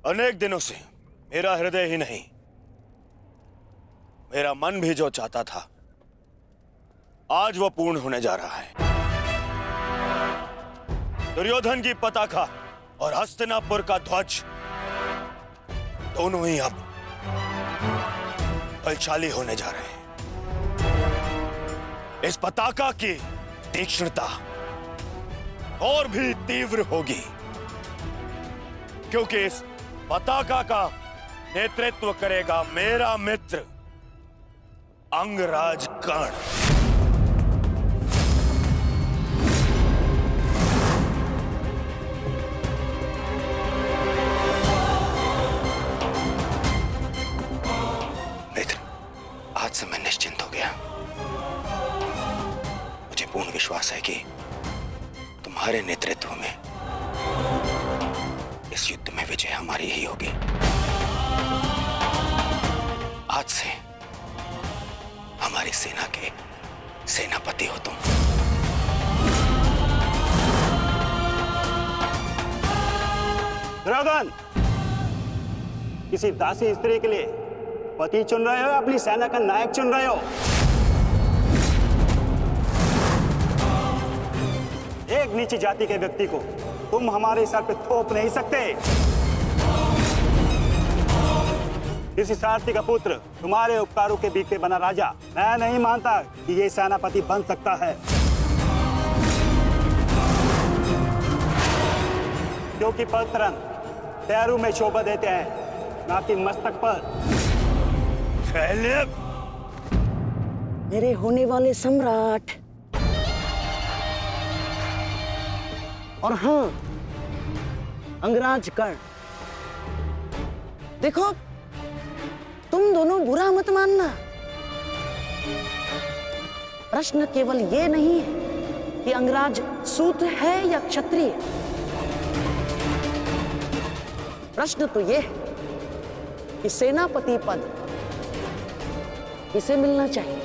अनेक दिनों से मेरा हृदय ही नहीं, मेरा मन भी जो चाहता था, आज वो पूर्ण होने जा रहा है। दुर्योधन की पताका और हस्तिनापुर का ध्वज दोनों ही अब बलशाली होने जा रहे हैं। इस पताका की तीक्ष्णता और भी तीव्र होगी, क्योंकि इस पताका का नेतृत्व करेगा मेरा मित्र अंगराज कर्ण। मित्र, आज से मैं निश्चिंत हो गया। मुझे पूर्ण विश्वास है कि तुम्हारे नेतृत्व में इस युद्ध में विजय हमारी ही होगी। आज से हमारी सेना के सेनापति हो तुम। दुर्योधन, किसी दासी स्त्री के लिए पति चुन रहे हो या अपनी सेना का नायक चुन रहे हो? एक नीची जाति के व्यक्ति को तुम हमारे सर पे थोप नहीं सकते। किसी सारथी का पुत्र तुम्हारे उपकारों के बीच पे बना राजा मैं नहीं मानता कि ये सेनापति बन सकता है, क्योंकि पलतरन पैरों में शोभा देते हैं, ना कि मस्तक पर। मेरे होने वाले सम्राट, और हाँ, अंगराज कर्ण, देखो तुम दोनों बुरा मत मानना। प्रश्न केवल ये नहीं है कि अंगराज शूद्र है या क्षत्रिय। प्रश्न तो ये है कि सेनापति पद किसे मिलना चाहिए।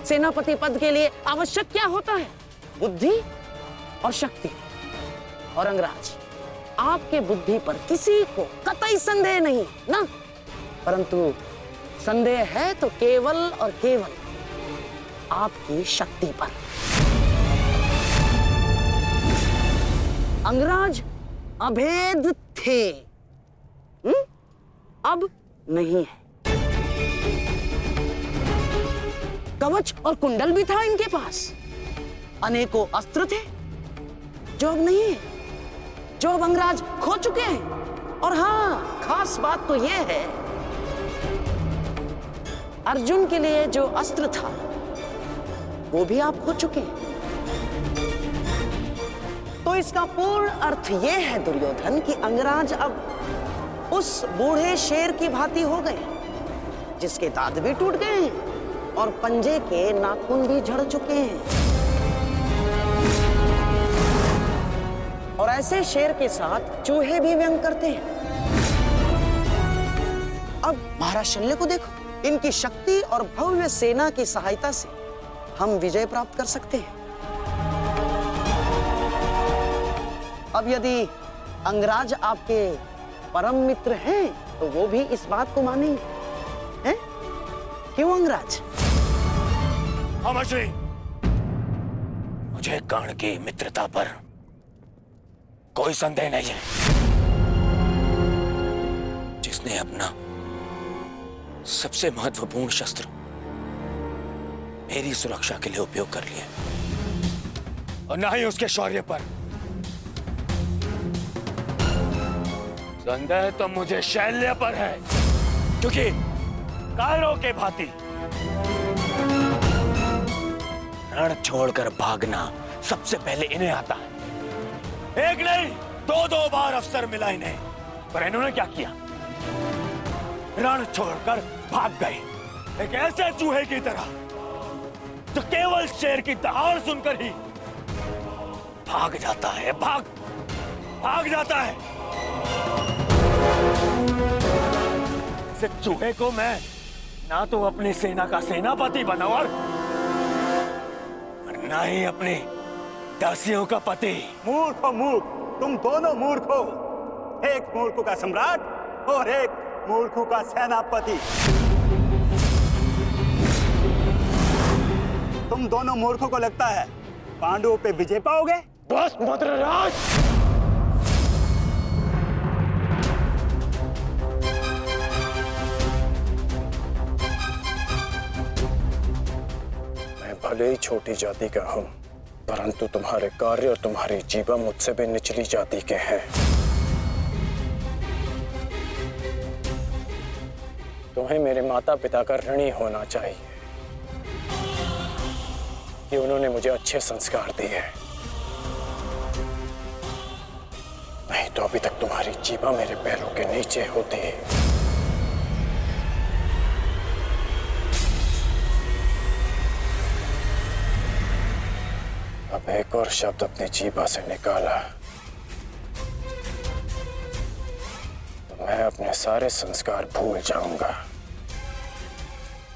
सेनापति पद के लिए आवश्यक क्या होता है? बुद्धि और शक्ति। और अंगराज, आपके बुद्धि पर किसी को कतई संदेह नहीं ना, परंतु संदेह है तो केवल और केवल आपकी शक्ति पर। अंगराज अभेद थे, अब नहीं है। कवच और कुंडल भी था इनके पास, अनेकों अस्त्र थे जो अब नहीं है, जो अब अंगराज खो चुके हैं। और हाँ, खास बात तो यह है, अर्जुन के लिए जो अस्त्र था वो भी आप खो चुके हैं। तो इसका पूर्ण अर्थ यह है दुर्योधन कि अंगराज अब उस बूढ़े शेर की भांति हो गए, जिसके दांत भी टूट गए हैं और पंजे के नाखून भी झड़ चुके हैं। और ऐसे शेर के साथ चूहे भी व्यंग करते हैं। अब महाराज शल्य को देखो, इनकी शक्ति और भव्य सेना की सहायता से हम विजय प्राप्त कर सकते हैं। अब यदि अंगराज आपके परम मित्र हैं तो वो भी इस बात को मानेंगे, हैं? क्यों अंगराज? हाँ मछली, मुझे कर्ण की मित्रता पर कोई संदेह नहीं है। जिसने अपना सबसे महत्वपूर्ण शस्त्र मेरी सुरक्षा के लिए उपयोग कर लिया, और ना ही उसके शौर्य पर। संदेह तो मुझे शैल्य पर है, क्योंकि कायरों के भांति रण छोड़कर भागना सबसे पहले इन्हें आता है। एक नहीं, दो बार अवसर मिला इन्हें, पर इन्होंने क्या किया? रण छोड़कर भाग गए, एक ऐसे चूहे की तरह जो केवल शेर की दहाड़ सुनकर ही भाग जाता है, भाग जाता है। इस चूहे को मैं ना तो अपनी सेना का सेनापति बनाऊं और ना ही अपनी दासियों का पति। मूर्ख हो मूर्ख, तुम दोनों मूर्ख हो। एक मूर्खों का सम्राट और एक मूर्खों का सेनापति। तुम दोनों मूर्खों को लगता है पांडवों पे विजय पाओगे? बस मद्रराज, मैं भले ही छोटी जाति का हूं, परंतु तुम्हारे कार्य और तुम्हारी जीवा मुझसे भी निचली जाति के हैं। तुम्हें मेरे माता पिता का ऋणी होना चाहिए कि उन्होंने मुझे अच्छे संस्कार दिए, नहीं तो अभी तक तुम्हारी जीवा मेरे पैरों के नीचे होती। अब एक और शब्द अपनी जीभा से निकाला तो मैं अपने सारे संस्कार भूल जाऊंगा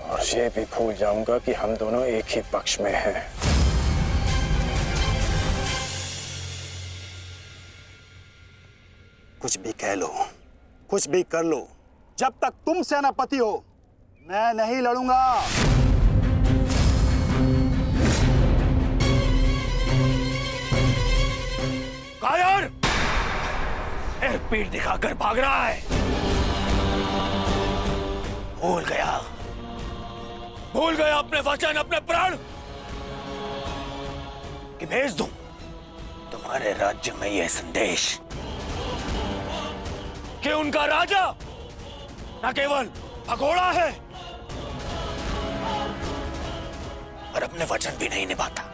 और ये भी भूल जाऊंगा कि हम दोनों एक ही पक्ष में हैं। कुछ भी कह लो, कुछ भी कर लो, जब तक तुम सेनापति हो मैं नहीं लड़ूंगा। कायर, फिर पीठ दिखाकर भाग रहा है। भूल गया अपने वचन, अपने प्राण कि भेज दूं तुम्हारे राज्य में यह संदेश कि उनका राजा न केवल भगोड़ा है और अपने वचन भी नहीं निभाता।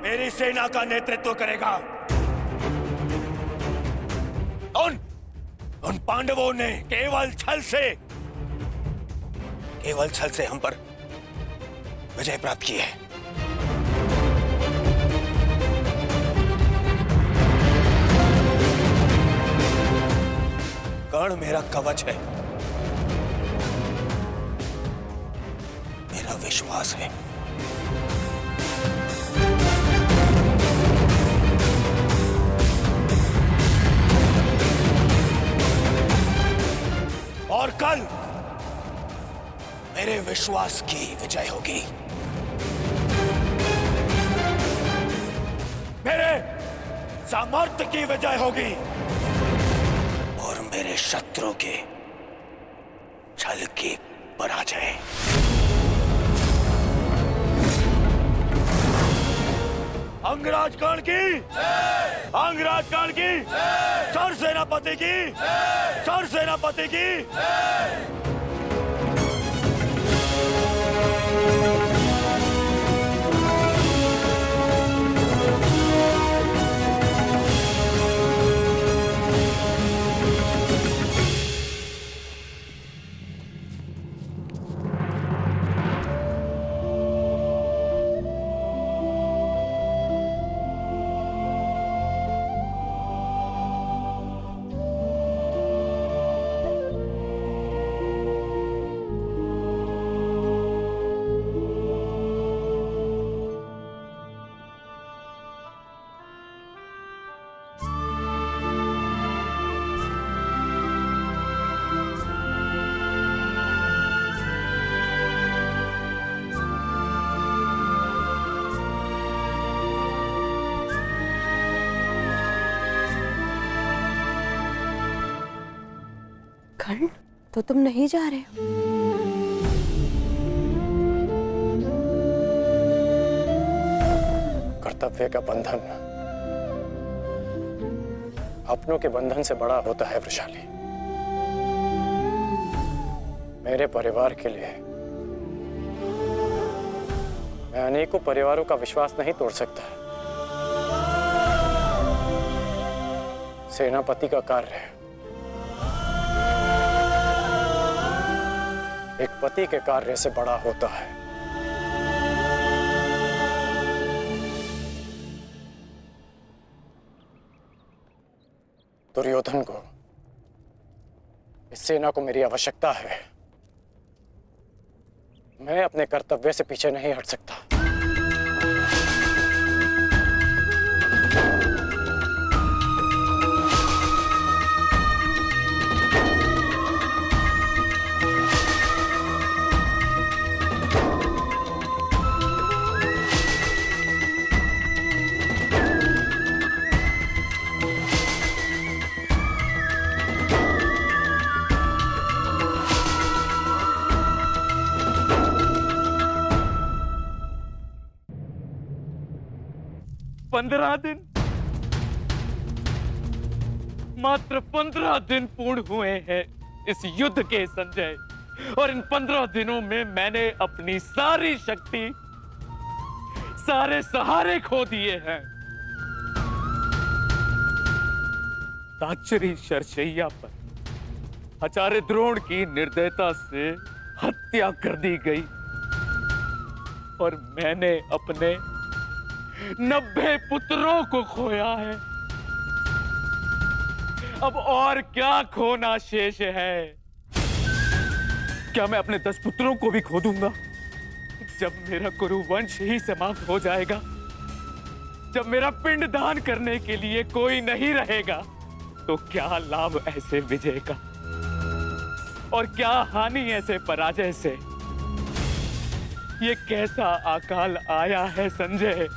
मेरी सेना का नेतृत्व करेगा। उन पांडवों ने केवल छल से हम पर विजय प्राप्त की है। कर्ण मेरा कवच है, मेरा विश्वास है। और कल मेरे विश्वास की विजय होगी, मेरे सामर्थ्य की विजय होगी और मेरे शत्रु के छल की पराजय। अंगराज कर्ण की, अंगराज कर्ण की, सर सेनापति की, सर सेनापति की। कर्ण, तो तुम नहीं जा रहे हो? कर्तव्य का बंधन अपनों के बंधन से बड़ा होता है वृषाली। मेरे परिवार के लिए मैं अनेकों परिवारों का विश्वास नहीं तोड़ सकता। सेनापति का कार्य एक पति के कार्य से बड़ा होता है। दुर्योधन को, इस सेना को मेरी आवश्यकता है। मैं अपने कर्तव्य से पीछे नहीं हट सकता। मात्र 15 दिन पूर्ण हुए हैं इस युद्ध के संजय, और इन 15 दिनों में मैंने अपनी सारी शक्ति, सारे सहारे खो दिए हैं। ताचरी शरशैया पर आचार्य द्रोण की निर्दयता से हत्या कर दी गई, और मैंने अपने 90 पुत्रों को खोया है। अब और क्या खोना शेष है? क्या मैं अपने 10 पुत्रों को भी खो दूंगा? जब मेरा कुरुवंश ही समाप्त हो जाएगा, जब मेरा पिंड दान करने के लिए कोई नहीं रहेगा, तो क्या लाभ ऐसे विजय का, और क्या हानि ऐसे पराजय से? ये कैसा अकाल आया है संजय,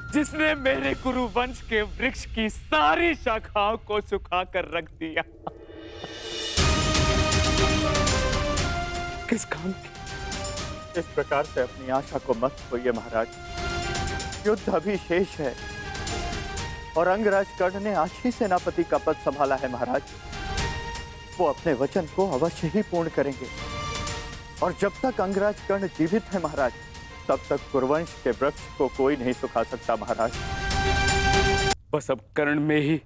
जिसने मेरे कुरुवंश के वृक्ष की सारी शाखाओं को सुखाकर रख दिया। किस काम की? इस प्रकार से अपनी आशा को मत खोइए महाराज। युद्ध अभी शेष है, और अंगराज कर्ण ने आज ही सेनापति का पद संभाला है महाराज। वो अपने वचन को अवश्य ही पूर्ण करेंगे, और जब तक अंगराज कर्ण जीवित है महाराज, तब तक कुरुवंश के वृक्ष को कोई नहीं सुखा सकता महाराज। बस अब कर्ण में ही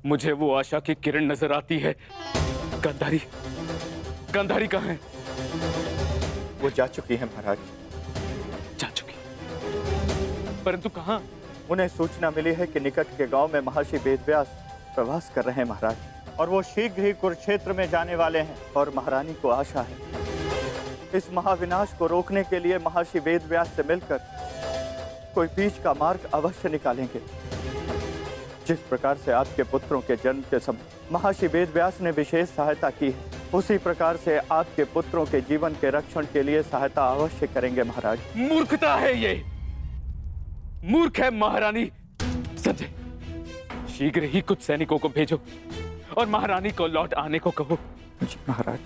मुझे वो आशा की किरण नजर आती है। गांधारी, गांधारी कहाँ है? वो जा चुकी है महाराज। जा चुकी, परंतु कहाँ? उन्हें सूचना मिली है कि निकट के गांव में महर्षि वेदव्यास प्रवास कर रहे हैं महाराज, और वो शीघ्र ही कुरुक्षेत्र में जाने वाले हैं। और महारानी को आशा है इस महाविनाश को रोकने के लिए महर्षि वेदव्यास से मिलकर कोई बीच का मार्ग अवश्य निकालेंगे। जिस प्रकार से आपके पुत्रों के जन्म के समय महर्षि वेदव्यास ने विशेष सहायता की है, उसी प्रकार से आपके पुत्रों के जीवन के रक्षण के लिए सहायता अवश्य करेंगे महाराज। मूर्खता है ये, मूर्ख है महारानी। संजय, शीघ्र ही कुछ सैनिकों को भेजो और महारानी को लौट आने को कहो। जी महाराज।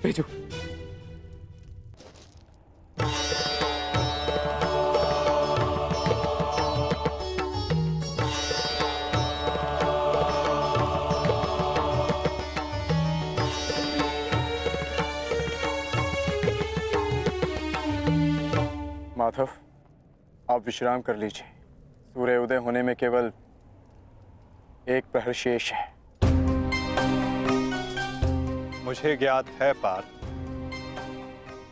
भेजो। माधव, आप विश्राम कर लीजिए। सूर्य उदय होने में केवल एक प्रहर शेष है। मुझे ज्ञात है पार्थ,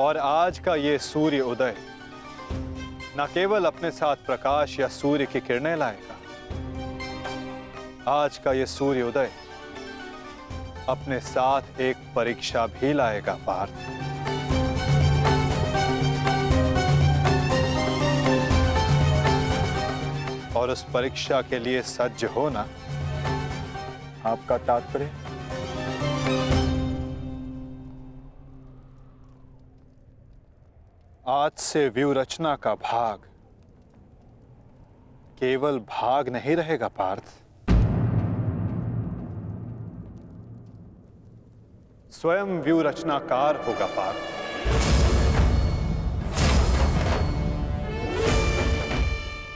और आज का ये सूर्य उदय न केवल अपने साथ प्रकाश या सूर्य की किरणें लाएगा, आज का ये सूर्य उदय अपने साथ एक परीक्षा भी लाएगा पार्थ। और उस परीक्षा के लिए सज्ज होना। आपका तात्पर्य? आज से व्यूह रचना का भाग केवल भाग नहीं रहेगा पार्थ, स्वयं व्यूह रचनाकार होगा पार्थ।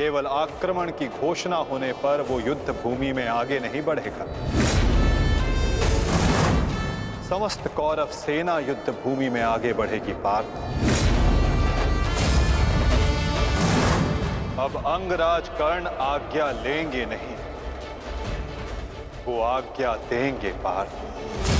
केवल आक्रमण की घोषणा होने पर वो युद्ध भूमि में आगे नहीं बढ़ेगा। समस्त कौरव सेना युद्ध भूमि में आगे बढ़ेगी पार्थ। अब अंगराज कर्ण आज्ञा लेंगे नहीं, वो आज्ञा देंगे पार्थ।